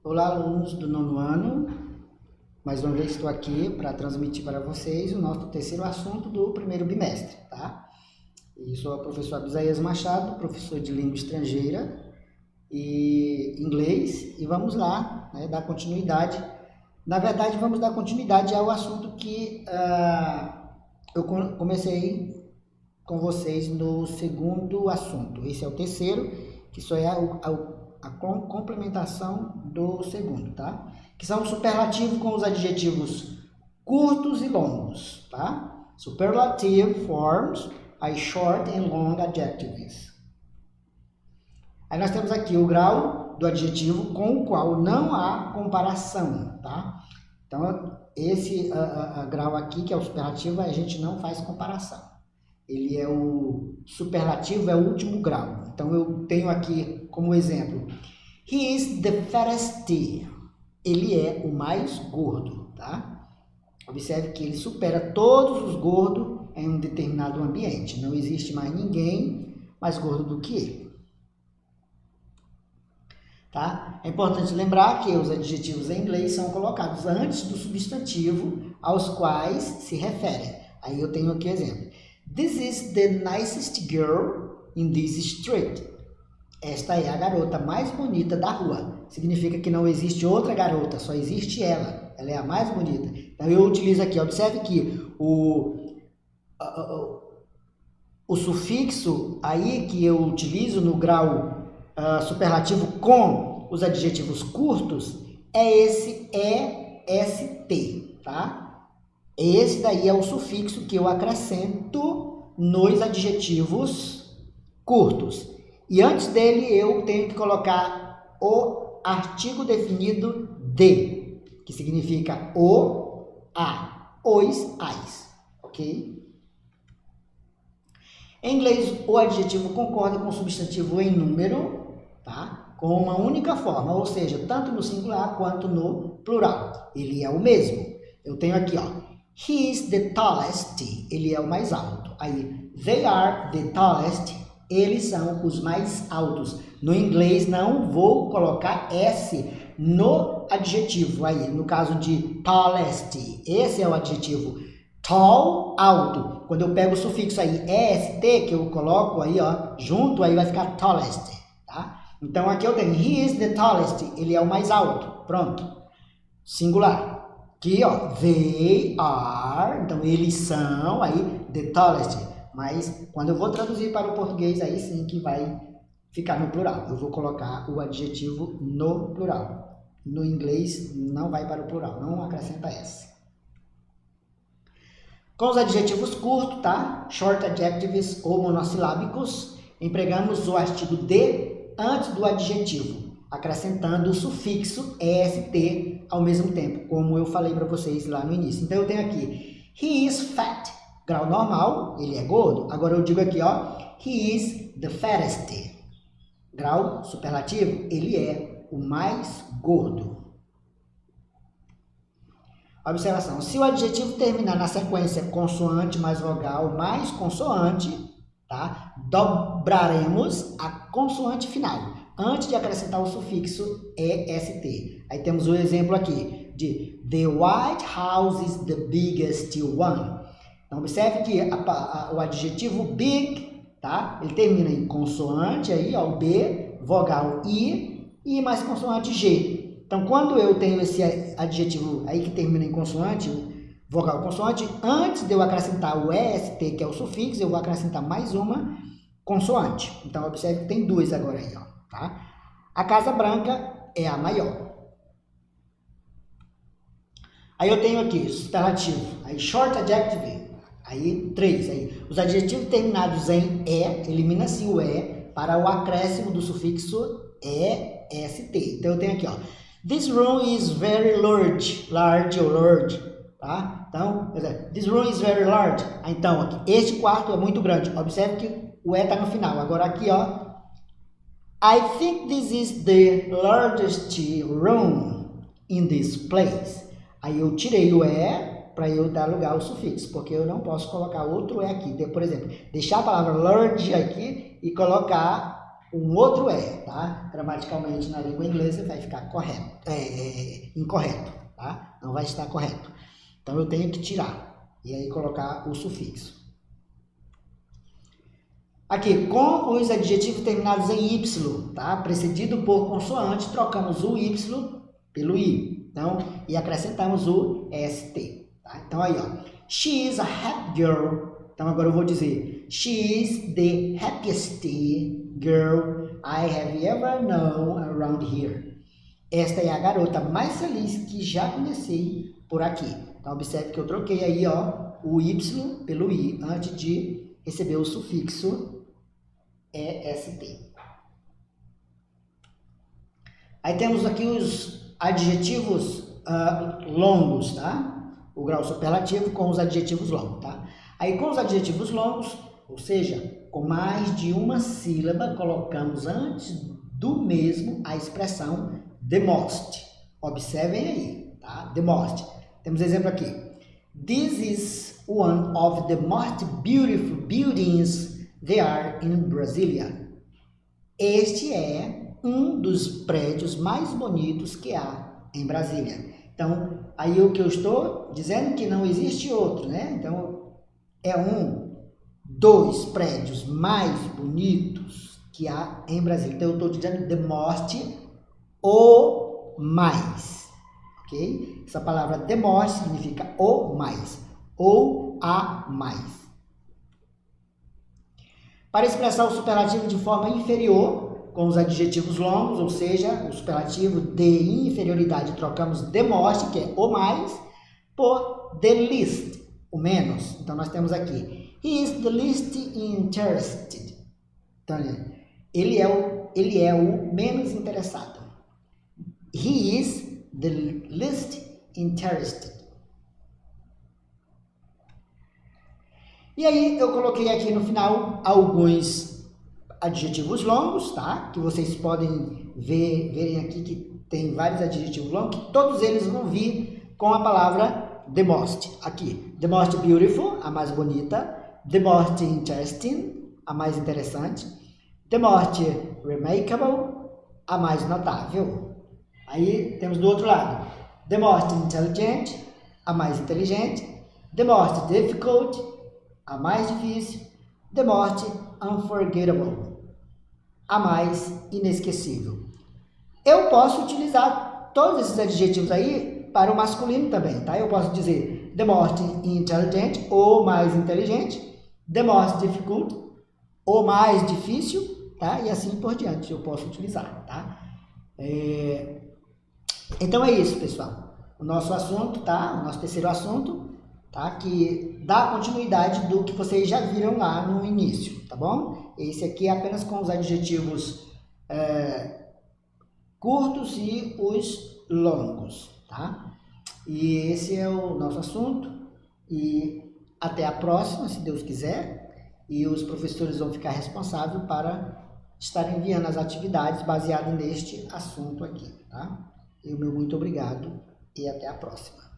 Olá, alunos do nono ano. Mais uma vez estou aqui para transmitir para vocês o nosso terceiro assunto do primeiro bimestre, tá? E sou o professor Abisaías Machado, professor de língua estrangeira e inglês. E vamos lá, né, dar continuidade. Na verdade, vamos dar continuidade ao assunto que eu comecei com vocês no segundo assunto. Esse é o terceiro, que só é a complementação do segundo, tá? Que são superlativos com os adjetivos curtos e longos, tá? Superlative forms are short and long adjectives. Aí nós temos aqui o grau do adjetivo com o qual não há comparação, tá? Então, esse grau aqui, que é o superlativo, a gente não faz comparação. Ele é o superlativo, é o último grau. Então, eu tenho aqui como exemplo, he is the fattest. Ele é o mais gordo, tá? Observe que ele supera todos os gordos em um determinado ambiente. Não existe mais ninguém mais gordo do que ele. Tá? É importante lembrar que os adjetivos em inglês são colocados antes do substantivo aos quais se referem. Aí eu tenho aqui exemplo. This is the nicest girl in this street. Esta é a garota mais bonita da rua. Significa que não existe outra garota, só existe ela. Ela é a mais bonita. Então eu utilizo aqui, observe que o sufixo aí que eu utilizo no grau superlativo com os adjetivos curtos é esse EST, tá? Esse daí é o sufixo que eu acrescento nos adjetivos curtos. E antes dele eu tenho que colocar o artigo definido de, que significa o, a, os, as, ok? Em inglês, o adjetivo concorda com o substantivo em número, tá? Com uma única forma, ou seja, tanto no singular quanto no plural. Ele é o mesmo. Eu tenho aqui, ó, he is the tallest, ele é o mais alto. Aí, they are the tallest, eles são os mais altos. No inglês, não vou colocar S no adjetivo. Aí, no caso de tallest, esse é o adjetivo. Tall, alto. Quando eu pego o sufixo aí, est, que eu coloco aí, ó, junto, aí vai ficar tallest, tá? Então, aqui eu tenho, he is the tallest, ele é o mais alto. Pronto. Singular. Aqui, ó, they are, então eles são, aí, the tallest. Mas, quando eu vou traduzir para o português, aí sim que vai ficar no plural. Eu vou colocar o adjetivo no plural. No inglês, não vai para o plural, não acrescenta S. Com os adjetivos curtos, tá? Short adjectives ou monossilábicos, empregamos o artigo de antes do adjetivo, acrescentando o sufixo est ao mesmo tempo, como eu falei para vocês lá no início. Então, eu tenho aqui, he is fat, grau normal, ele é gordo. Agora, eu digo aqui, ó, he is the fattest, grau superlativo, ele é o mais gordo. Observação, se o adjetivo terminar na sequência consoante mais vogal mais consoante, tá? Dobraremos a consoante final, antes de acrescentar o sufixo est. Aí temos o exemplo aqui de The White House is the biggest one. Então, observe que o adjetivo big, tá? Ele termina em consoante, aí, ó, o B, vogal I e mais consoante G. Então, quando eu tenho esse adjetivo aí que termina em consoante, vogal consoante, antes de eu acrescentar o est, que é o sufixo, eu vou acrescentar mais uma consoante. Então, observe que tem duas agora aí, ó, tá? A Casa Branca é a maior. Aí eu tenho aqui, superlativo, aí short adjective, aí 3. Aí, os adjetivos terminados em E, elimina-se o E para o acréscimo do sufixo est. Então, eu tenho aqui, ó, this room is very large, large ou large, tá? Então, this room is very large. Então, aqui, este quarto é muito grande. Observe que o E está no final. Agora aqui, ó, I think this is the largest room in this place. Aí eu tirei o E para eu dar lugar ao sufixo, porque eu não posso colocar outro E aqui. Então, por exemplo, deixar a palavra large aqui e colocar Um outro é, tá? Gramaticalmente na língua inglesa vai ficar correto, incorreto, tá? Não vai estar correto. Então eu tenho que tirar e aí colocar o sufixo. Aqui, com os adjetivos terminados em Y, tá? Precedido por consoante, trocamos o Y pelo I. Então, e acrescentamos o ST. Tá? Então, aí, ó. She is a happy girl. Então, agora eu vou dizer. She is the happiest girl I have ever known around here. Esta é a garota mais feliz que já conheci por aqui. Então, observe que eu troquei aí, ó, o Y pelo I, antes de receber o sufixo EST. Aí temos aqui os adjetivos longos, tá? O grau superlativo com os adjetivos longos, tá? Aí com os adjetivos longos, ou seja, com mais de uma sílaba, colocamos antes do mesmo a expressão the most. Observem aí, tá? The most. Temos exemplo aqui. This is one of the most beautiful buildings there are in Brasília. Este é um dos prédios mais bonitos que há em Brasília. Então, aí o que eu estou dizendo que não existe outro, né? Então, é um dos prédios mais bonitos que há em Brasília. Então, eu estou dizendo the most, o mais, ok? Essa palavra the most significa o mais, ou a mais. Para expressar o superlativo de forma inferior, com os adjetivos longos, ou seja, o superlativo de inferioridade, trocamos the most, que é o mais, por the least, o menos. Então, nós temos aqui, he is the least interested. Então, ele é o menos interessado. He is the least interested. E aí, eu coloquei aqui no final alguns adjetivos longos, tá? Que vocês podem verem aqui que tem vários adjetivos longos, que todos eles vão vir com a palavra the most. Aqui, the most beautiful, a mais bonita, the most interesting, a mais interessante, the most remarkable, a mais notável. Aí, temos do outro lado, the most intelligent, a mais inteligente, the most difficult, a mais difícil, the most unforgettable, a mais inesquecível. Eu posso utilizar todos esses adjetivos aí para o masculino também, tá? Eu posso dizer the most intelligent, o mais inteligente, the most difficult, o mais difícil, tá? E assim por diante eu posso utilizar, tá? Então é isso, pessoal. O nosso assunto, tá? O nosso terceiro assunto, tá? Que dá continuidade do que vocês já viram lá no início, tá bom? Esse aqui é apenas com os adjetivos curtos e os longos, tá? E esse é o nosso assunto e até a próxima, se Deus quiser, e os professores vão ficar responsáveis para estar enviando as atividades baseadas neste assunto aqui, tá? E o meu muito obrigado e até a próxima.